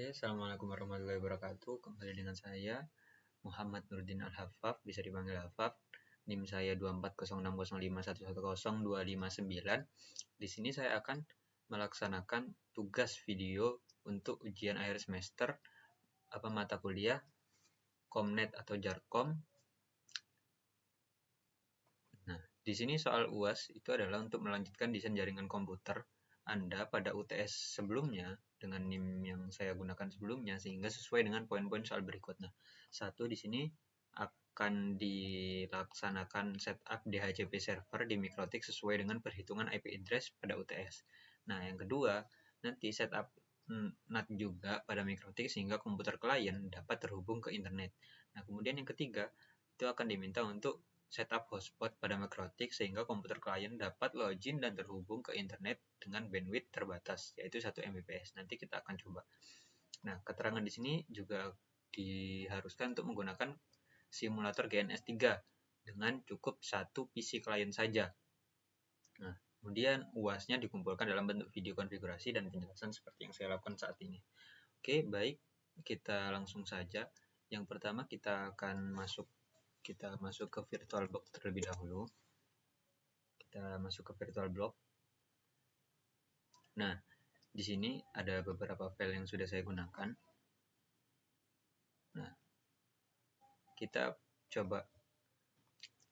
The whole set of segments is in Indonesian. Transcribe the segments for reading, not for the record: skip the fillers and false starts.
Oke, Assalamualaikum warahmatullahi wabarakatuh. Kembali dengan saya, Muhammad Nurdin Al-Hafaf, bisa dipanggil Hafaf. NIM saya 2406051102559. Di sini saya akan melaksanakan tugas video untuk ujian akhir semester mata kuliah Komnet atau Jarkom. Nah, di sini soal UAS itu adalah untuk melanjutkan desain jaringan komputer Anda pada UTS sebelumnya dengan NIM yang saya gunakan sebelumnya sehingga sesuai dengan poin-poin soal berikut. Nah, satu di sini akan dilaksanakan setup DHCP server di Mikrotik sesuai dengan perhitungan IP address pada UTS. Nah, yang kedua, nanti setup NAT juga pada Mikrotik sehingga komputer klien dapat terhubung ke internet. Nah, kemudian yang ketiga, itu akan diminta untuk setup hotspot pada Mikrotik sehingga komputer klien dapat login dan terhubung ke internet dengan bandwidth terbatas, yaitu 1 Mbps. Nanti kita akan coba. Nah, keterangan di sini juga diharuskan untuk menggunakan simulator GNS 3 dengan cukup satu PC klien saja. Nah, kemudian UAS-nya dikumpulkan dalam bentuk video konfigurasi dan penjelasan seperti yang saya lakukan saat ini. Oke, baik. Kita langsung saja. Yang pertama kita akan masuk ke VirtualBox terlebih dahulu. Kita masuk ke VirtualBox. Nah, di sini ada beberapa file yang sudah saya gunakan. Nah, kita coba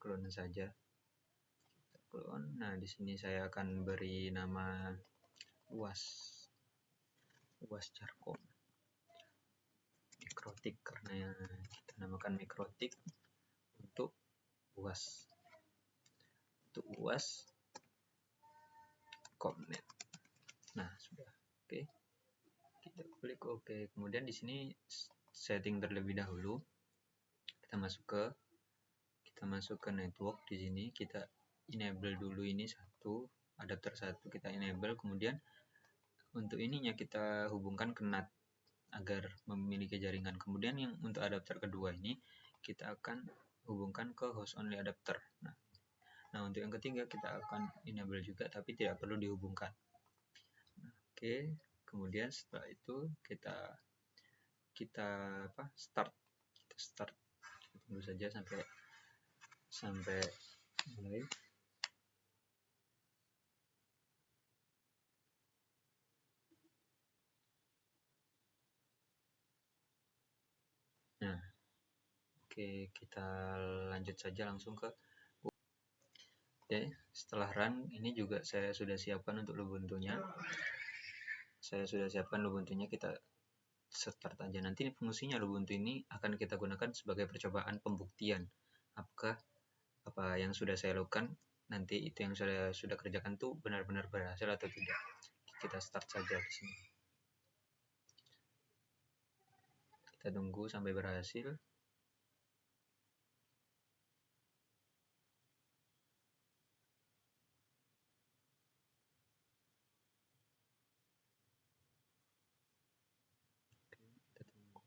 clone saja. Nah, di sini saya akan beri nama UAS Jarkom Mikrotik karena kita namakan Mikrotik untuk UAS Komnet. Nah, sudah. Oke. Kita klik oke. Kemudian di sini setting terlebih dahulu. Kita masuk ke network. Di sini kita enable dulu ini adapter 1 kita enable, kemudian untuk ininya kita hubungkan ke NAT agar memiliki jaringan. Kemudian yang untuk adapter kedua ini kita akan hubungkan ke host only adapter. Nah, untuk yang ketiga kita akan enable juga tapi tidak perlu dihubungkan. Nah, oke. Kemudian setelah itu kita start. Tunggu saja sampai mulai. Nah, oke, kita lanjut saja langsung ke Oke, setelah run ini juga saya sudah siapkan untuk Ubuntu-nya. Kita start aja. Nanti fungsinya Ubuntu ini akan kita gunakan sebagai percobaan pembuktian apakah apa yang sudah saya lakukan nanti itu yang saya sudah kerjakan tuh benar-benar berhasil atau tidak. Kita start saja di sini. Kita tunggu sampai berhasil. Kita tunggu.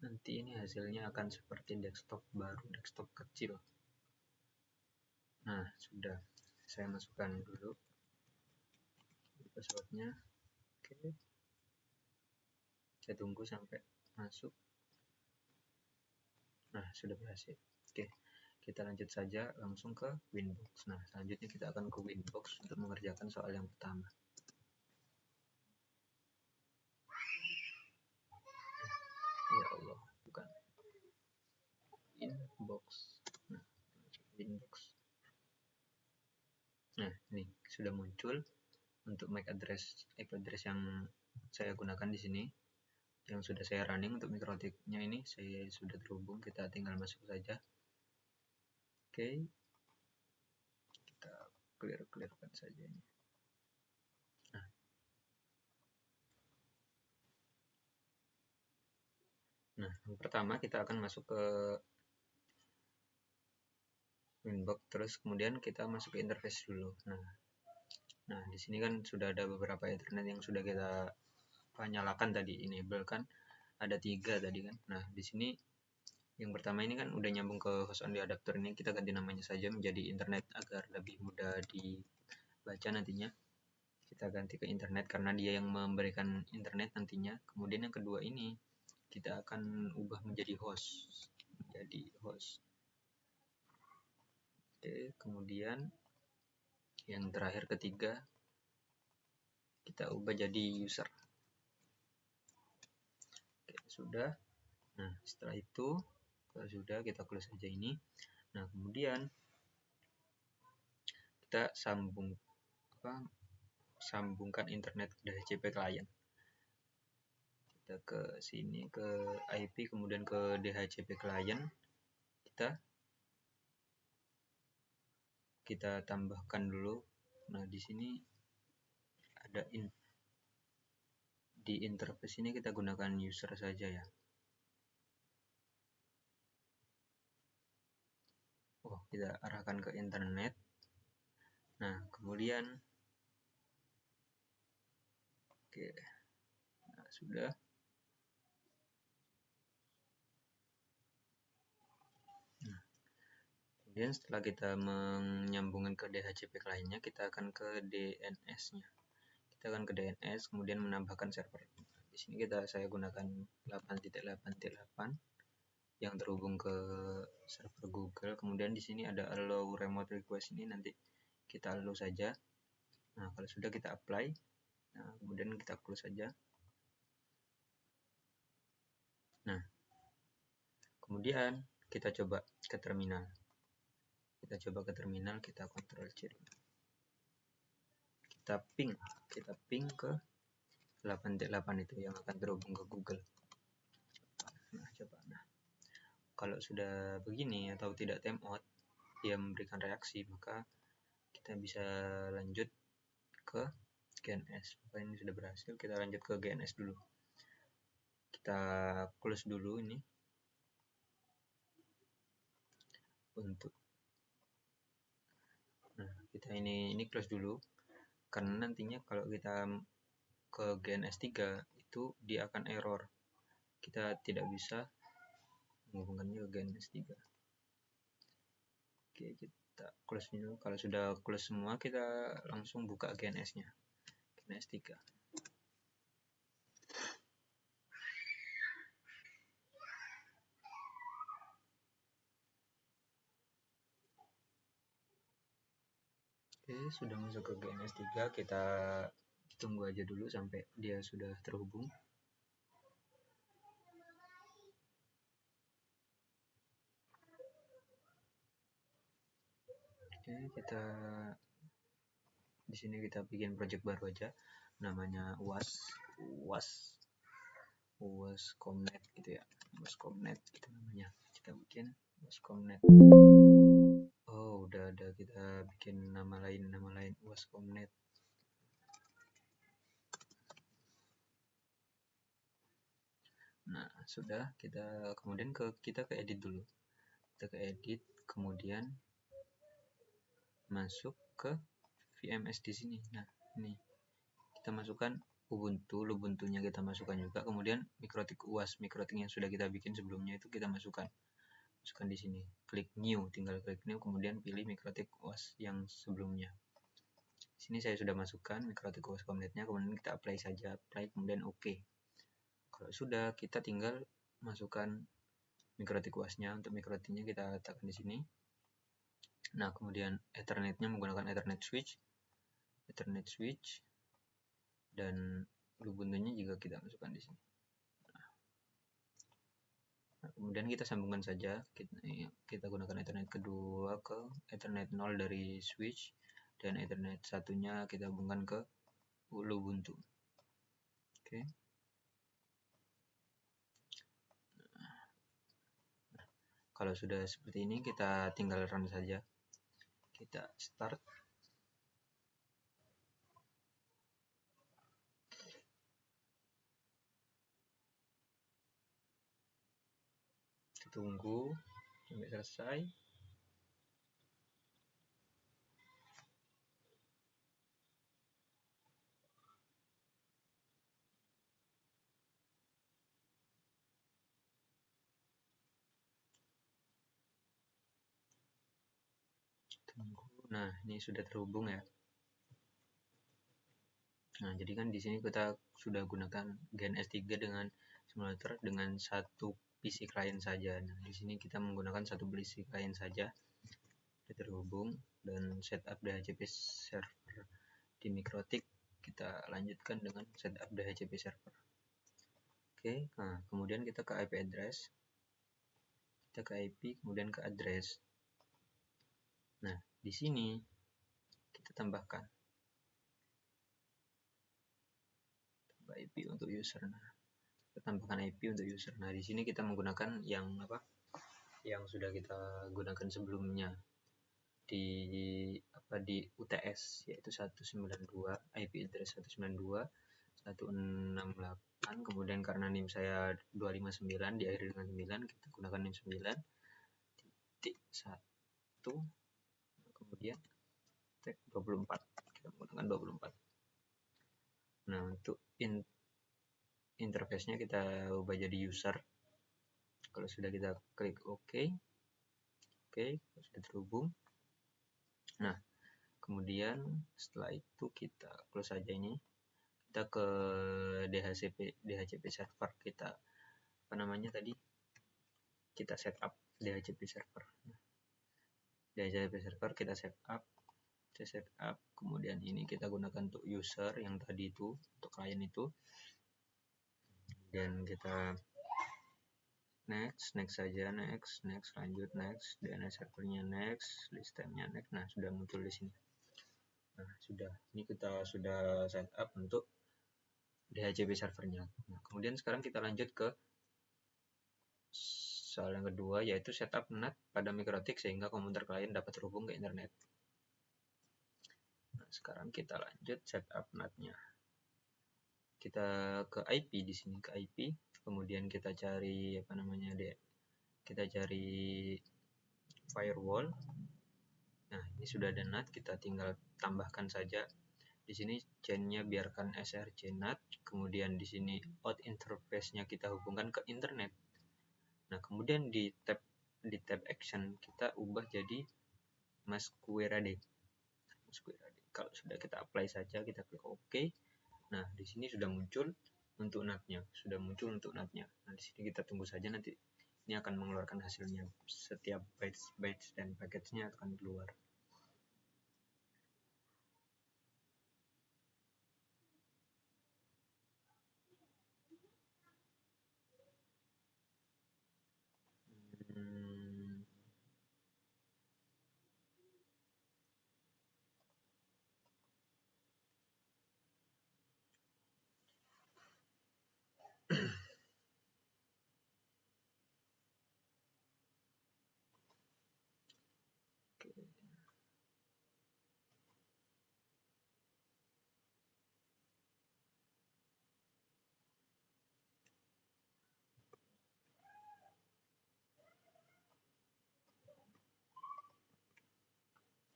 Nanti ini hasilnya akan seperti desktop baru, desktop kecil. Nah, sudah. Saya masukkan dulu passwordnya. Oke. Saya tunggu sampai masuk. Nah, sudah berhasil. Oke. Kita lanjut saja langsung ke Winbox. Nah, selanjutnya kita akan ke Winbox untuk mengerjakan soal yang pertama. Ya Allah, bukan. Inbox. Nah, Winbox. Nah, ini sudah muncul untuk MAC address yang saya gunakan di sini. Yang sudah saya running untuk Mikrotiknya ini saya sudah terhubung, kita tinggal masuk saja. Oke. Kita clearkan saja ini. Nah, yang pertama kita akan masuk ke inbox, terus kemudian kita masuk ke interface dulu. Nah, di sini kan sudah ada beberapa internet yang sudah kita nyalakan tadi, enable kan, ada 3 tadi kan. Nah, di sini yang pertama ini kan udah nyambung ke host only adapter, ini kita ganti namanya saja menjadi internet agar lebih mudah dibaca nantinya. Kita ganti ke internet karena dia yang memberikan internet nantinya. Kemudian yang kedua ini kita akan ubah menjadi host. Oke, kemudian yang terakhir ketiga kita ubah jadi user. Oke, sudah. Nah, setelah itu kalau sudah, kita close saja ini. Nah, kemudian kita sambungkan internet ke DHCP client. Kita ke sini ke IP, kemudian ke DHCP client. Kita tambahkan dulu. Nah, di sini ada di interface ini kita gunakan user saja ya. Kita arahkan ke internet. Nah, kemudian oke. Nah, sudah. Nah, kemudian setelah kita menyambungkan ke DHCP client-nya, kita akan ke DNS-nya. Kita akan ke DNS, kemudian menambahkan server. Di sini saya gunakan 8.8.8 yang terhubung ke server Google. Kemudian di sini ada allow remote request, ini nanti kita allow saja. Nah, kalau sudah kita apply. Nah, kemudian kita close saja. Nah, kemudian kita coba ke terminal. Kita Ctrl C. Kita ping ke 8.8 itu yang akan terhubung ke Google. Nah, coba. Nah, kalau sudah begini atau tidak timeout, dia memberikan reaksi, maka kita bisa lanjut ke GNS. Maka ini sudah berhasil, kita lanjut ke GNS dulu. Kita close dulu ini. Nah, kita ini close dulu, karena nantinya kalau kita ke GNS 3 itu dia akan error. Kita tidak bisa menghubungkannya ke GNS 3. Oke, kita close dulu. Kalau sudah close semua, kita langsung buka GNS-nya. GNS 3. Oke, sudah masuk ke GNS 3, kita tunggu aja dulu sampai dia sudah terhubung. Oke, kita di sini kita bikin project baru aja, namanya UAS.comnet gitu ya. UAS.comnet itu namanya. Kita bikin UAS.comnet. Udah ada, kita bikin nama lain UAS.comnet. Nah, sudah, kemudian kita ke edit dulu. Kita ke edit, kemudian masuk ke VMS di sini. Nah, ini kita masukkan Ubuntu-nya kita masukkan juga. Kemudian mikrotik UAS, mikrotik yang sudah kita bikin sebelumnya itu kita masukkan di sini. Klik new, tinggal klik new, kemudian pilih mikrotik UAS yang sebelumnya. Di sini saya sudah masukkan mikrotik UAS komnetnya, kemudian kita apply saja, kemudian OK. Kalau sudah, kita tinggal masukkan mikrotik UAS-nya. Untuk mikrotiknya kita letakkan di sini. Nah, kemudian Ethernetnya menggunakan Ethernet switch, dan Ubuntu-nya juga kita masukkan di sini. Nah, kemudian kita sambungkan saja, kita gunakan Ethernet kedua ke Ethernet 0 dari switch, dan Ethernet satunya kita hubungkan ke Ubuntu. Oke. Nah, kalau sudah seperti ini, kita tinggal run saja. Kita start. tunggu sampai selesai. Tunggu. Nah, ini sudah terhubung ya. Nah, jadi kan di sini kita sudah gunakan Gen S3 dengan simulator dengan satu PC client saja. Nah, di sini kita menggunakan satu PC client saja. Kita terhubung dan setup DHCP server di Mikrotik. Kita lanjutkan dengan setup DHCP server. Oke, nah kemudian kita ke IP address. Kita ke IP, kemudian ke address. Nah, di sini kita tambahkan IP untuk user. Nah, kita tambahkan IP untuk user. Nah, di sini kita menggunakan yang apa? Yang sudah kita gunakan sebelumnya di UTS, yaitu 192, IP address 192.168. Kemudian karena NIM saya 259 diakhiri dengan 9, kita gunakan NIM 9.1, kemudian tag 24, kita menggunakan 24. Nah, untuk interface-nya kita ubah jadi user. Kalau sudah kita klik OK, sudah terhubung. Nah, kemudian setelah itu kita close saja ini. Kita ke DHCP server, kita apa namanya tadi? Kita setup DHCP server. DHCP server kita setup. Kemudian ini kita gunakan untuk user yang tadi itu, untuk klien itu. Dan kita next saja, next, lanjut, next, DNS servernya next, list time-nya next. Nah, sudah muncul di sini. Nah, ini kita sudah setup untuk DHCP servernya. Nah, kemudian sekarang kita lanjut ke soal yang kedua, yaitu setup NAT pada Mikrotik sehingga komputer klien dapat terhubung ke internet. Nah, sekarang kita lanjut setup NAT-nya. Kita ke IP di sini, ke IP, kemudian kita cari apa namanya deh? Kita cari firewall. Nah, ini sudah ada NAT, kita tinggal tambahkan saja. Di sini chain-nya biarkan src NAT, kemudian di sini out interface-nya kita hubungkan ke internet. Nah, kemudian di tab action kita ubah jadi masquerade. Kalau sudah kita apply saja, kita klik OK. Nah, di sini sudah muncul untuk NAT-nya, Nah, di sini kita tunggu saja, nanti ini akan mengeluarkan hasilnya. Setiap bytes dan package-nya akan keluar.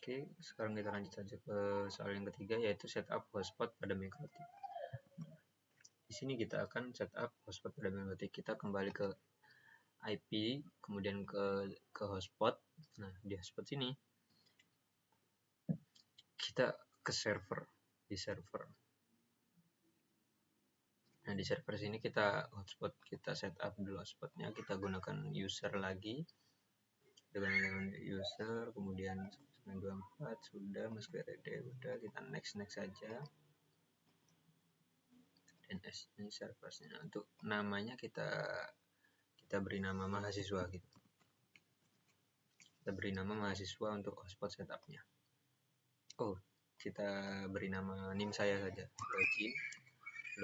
Oke, sekarang kita lanjut saja ke soal yang ketiga, yaitu setup hotspot pada Mikrotik. Di sini kita akan setup hotspot pada Mikrotik. Kita kembali ke IP, kemudian ke hotspot. Nah, di hotspot sini kita ke server, di server. Nah, di server sini kita setup dulu hotspotnya. Kita gunakan user lagi. Dengan user, kemudian 924 sudah, masquerade udah, kita next saja. DNS ini servernya. Untuk namanya kita beri nama mahasiswa gitu. Kita beri nama mahasiswa untuk hotspot setupnya. Oh, kita beri nama NIM saya saja,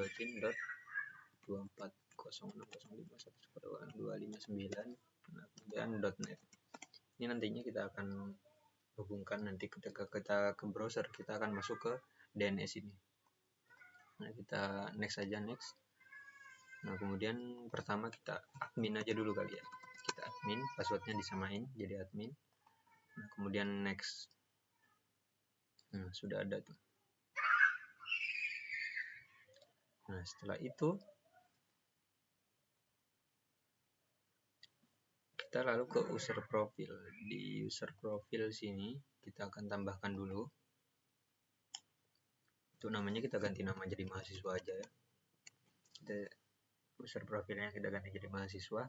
login.240605102259. Nah, kemudian .net. Ini nantinya kita akan hubungkan, nanti ketika kita ke browser kita akan masuk ke DNS ini. Nah, kita next saja, next. Nah, kemudian pertama kita admin aja dulu kali ya. kita admin, passwordnya disamain jadi admin. Nah, kemudian next. Nah, sudah ada tuh. Nah, setelah itu kita lalu ke user profile. Di user profile sini kita akan tambahkan dulu. Itu namanya kita ganti nama jadi mahasiswa aja ya. User profilnya kita ganti jadi mahasiswa.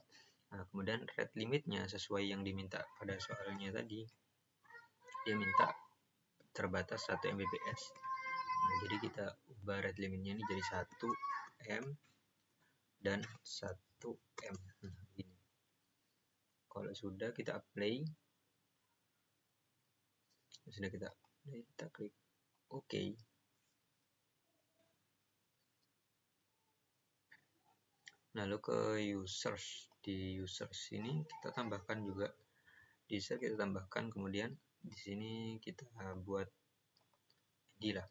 Nah, kemudian rate limitnya sesuai yang diminta pada soalnya tadi. Dia minta terbatas 1 Mbps. Nah, jadi kita ubah rate limitnya ini jadi 1 M dan 1 M. Nah, ini. Kalau sudah kita apply. Sudah kita klik OK. Lalu ke users. Di users ini kita tambahkan juga user, kita tambahkan, kemudian di sini kita buat ID lah.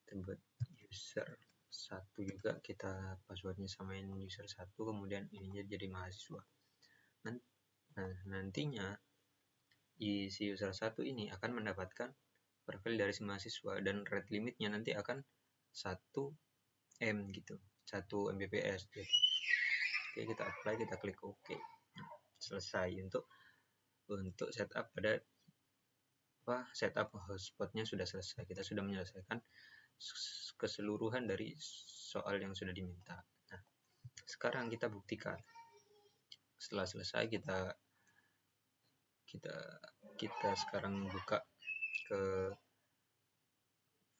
Kita buat user 1 juga, kita passwordnya samain user 1, kemudian ininya jadi mahasiswa. Nah, nantinya si user 1 ini akan mendapatkan profil dari si mahasiswa dan rate limitnya nanti akan 1 M gitu, 1 Mbps gitu. Oke, kita apply, kita klik OK. Nah, selesai untuk setup pada setup hotspotnya sudah selesai. Kita sudah menyelesaikan keseluruhan dari soal yang sudah diminta. Nah, sekarang kita buktikan. Setelah selesai kita sekarang buka ke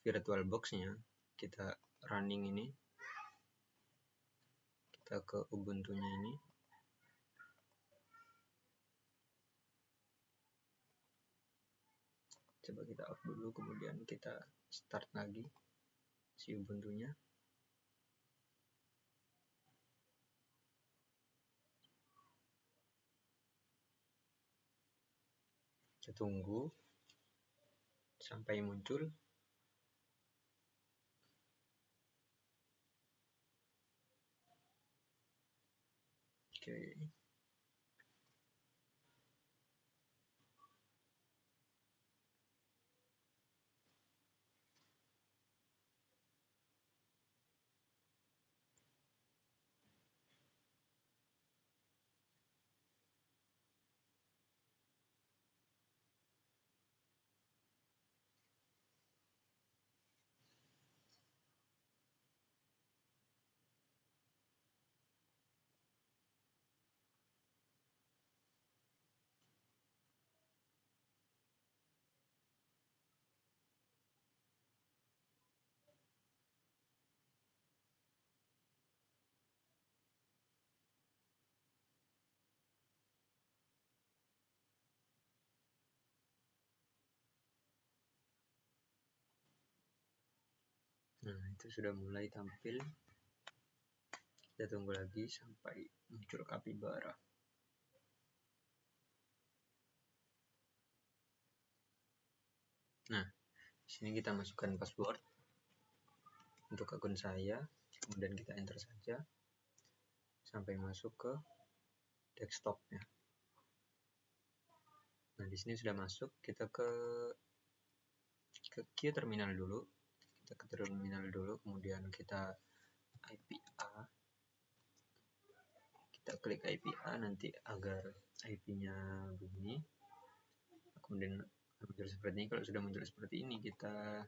VirtualBox-nya, kita running ini, kita ke Ubuntu-nya ini, coba kita off dulu, kemudian kita start lagi si Ubuntu-nya. Kita tunggu sampai muncul. Oke. Nah, itu sudah mulai tampil. Kita tunggu lagi sampai muncul kapibara. Nah, di sini kita masukkan password untuk akun saya, kemudian kita enter saja sampai masuk ke desktopnya. Nah, di sini sudah masuk, kita ke terminal dulu. Kita ke terminal dulu, kemudian kita IPA. Kita klik IPA nanti agar IP-nya begini. Kemudian muncul seperti ini. Kalau sudah muncul seperti ini, kita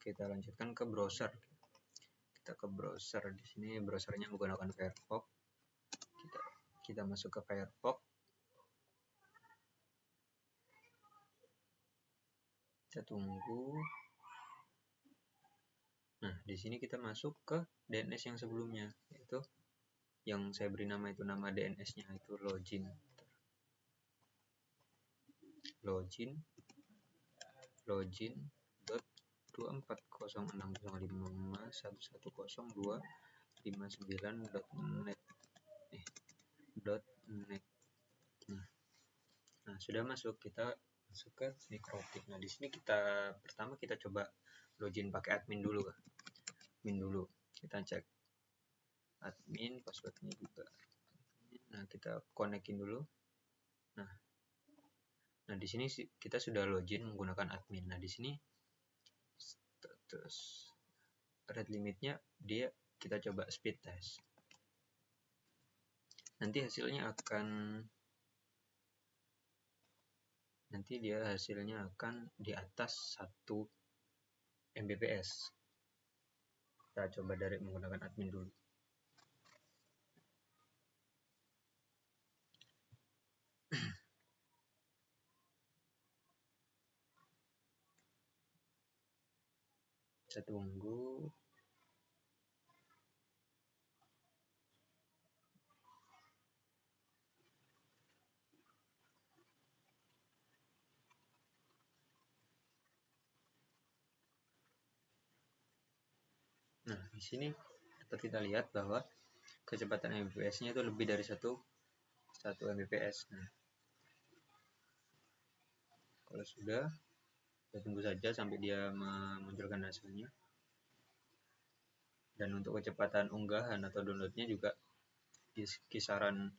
lanjutkan ke browser. Kita ke browser. Di sini browsernya menggunakan Firefox. Kita masuk ke Firefox. Kita tunggu. Nah, di sini kita masuk ke DNS yang sebelumnya, yaitu yang saya beri nama itu, nama DNS-nya itu login. login.2406055110259.net. Nah, sudah masuk, kita masuk ke Microtik. Nah, di sini pertama kita coba login pakai admin dulu. Kita cek admin, passwordnya juga Nah, kita konekin dulu. Nah, di sini kita sudah login menggunakan admin. Nah, di sini terus rate limitnya kita coba speed test. Nanti hasilnya akan di atas 1 Mbps. Kita coba dari menggunakan admin dulu. Kita tunggu. Nah, di sini dapat kita lihat bahwa kecepatan Mbps-nya itu lebih dari 1 Mbps. Nah, kalau sudah, kita tunggu saja sampai dia memunculkan hasilnya. Dan untuk kecepatan unggahan atau downloadnya juga di kisaran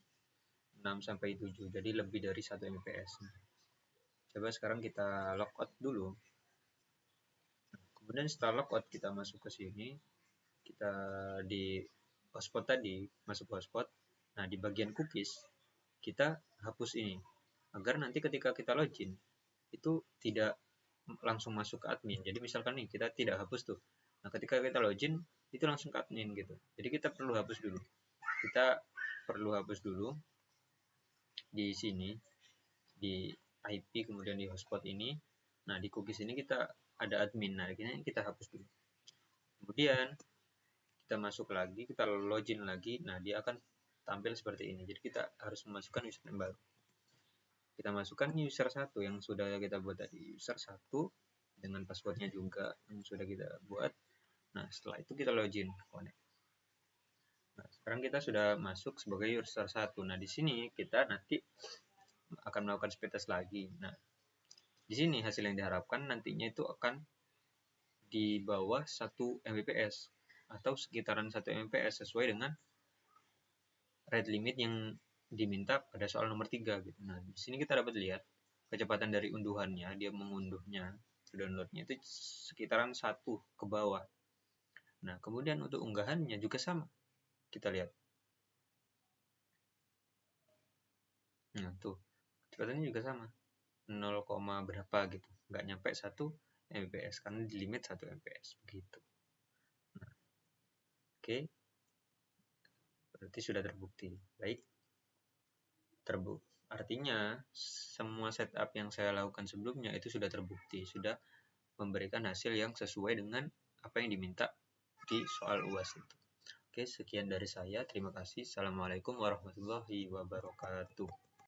6-7, jadi lebih dari 1 Mbps. Coba sekarang kita logout dulu. Kemudian setelah logout kita masuk ke sini, kita di hotspot tadi, masuk hotspot. Nah, di bagian cookies kita hapus ini agar nanti ketika kita login itu tidak langsung masuk ke admin. Jadi misalkan nih kita tidak hapus tuh. Nah, ketika kita login itu langsung ke admin gitu. Jadi kita perlu hapus dulu. Di sini di IP kemudian di hotspot ini. Nah, di cookies ini kita ada admin. Nah, ini kita hapus dulu. Kemudian kita masuk lagi, kita login lagi. Nah, dia akan tampil seperti ini. Jadi kita harus memasukkan username baru. Kita masukkan user 1 yang sudah kita buat tadi, user 1 dengan passwordnya juga yang sudah kita buat. Nah, setelah itu kita login, connect. Nah, sekarang kita sudah masuk sebagai user 1. Nah, di sini kita nanti akan melakukan speed test lagi. Nah, di sini hasil yang diharapkan nantinya itu akan di bawah 1 Mbps atau sekitaran 1 Mbps sesuai dengan rate limit yang diminta pada soal nomor 3 gitu. Nah, di sini kita dapat lihat kecepatan dari unduhannya, dia mengunduhnya, downloadnya itu sekitaran 1 ke bawah. Nah, kemudian untuk unggahannya juga sama. Kita lihat. Nah, tuh. Kecepatannya juga sama. 0, berapa gitu. Nggak nyampe 1 Mbps karena di limit 1 Mbps begitu. Nah, oke. Berarti sudah terbukti. Baik. Artinya semua setup yang saya lakukan sebelumnya itu sudah terbukti, sudah memberikan hasil yang sesuai dengan apa yang diminta di soal UAS itu. Oke, sekian dari saya. Terima kasih. Assalamualaikum warahmatullahi wabarakatuh.